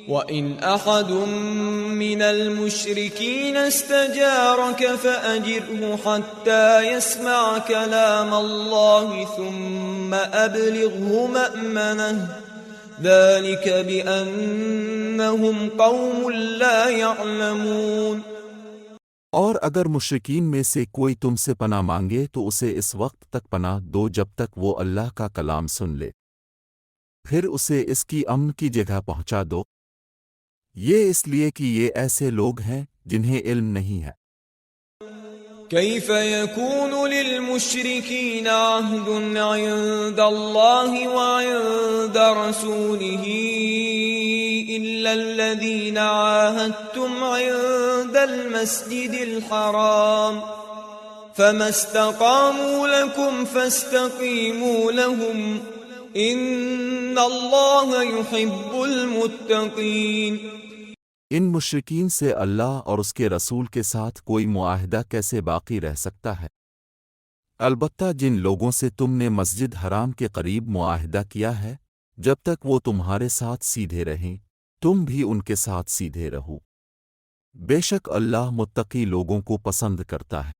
وَإِنْ أَحَدٌ مِّنَ الْمُشْرِكِينَ اسْتَجَارَكَ فَأَجِرْهُ حَتَّى يَسْمَعَ كَلَامَ اللَّهِ ثُمَّ أَبْلِغْهُ مَأْمَنَهُ ذَلِكَ بِأَنَّهُمْ قَوْمٌ لَّا يَعْلَمُونَ۔ اور اگر مشرکین میں سے کوئی تم سے پناہ مانگے تو اسے اس وقت تک پناہ دو جب تک وہ اللہ کا کلام سن لے، پھر اسے اس کی امن کی جگہ پہنچا دو، یہ اس لیے کہ یہ ایسے لوگ ہیں جنہیں علم نہیں ہے۔ كيف يكون للمشركين عهد عند الله وعند رسوله إلا الذين عاهدتم عند المسجد الحرام فما استقاموا لكم فاستقيموا لهم إن الله يحب المتقين۔ ان مشرکین سے اللہ اور اس کے رسول کے ساتھ کوئی معاہدہ کیسے باقی رہ سکتا ہے؟ البتہ جن لوگوں سے تم نے مسجد حرام کے قریب معاہدہ کیا ہے، جب تک وہ تمہارے ساتھ سیدھے رہیں تم بھی ان کے ساتھ سیدھے رہو، بے شک اللہ متقی لوگوں کو پسند کرتا ہے۔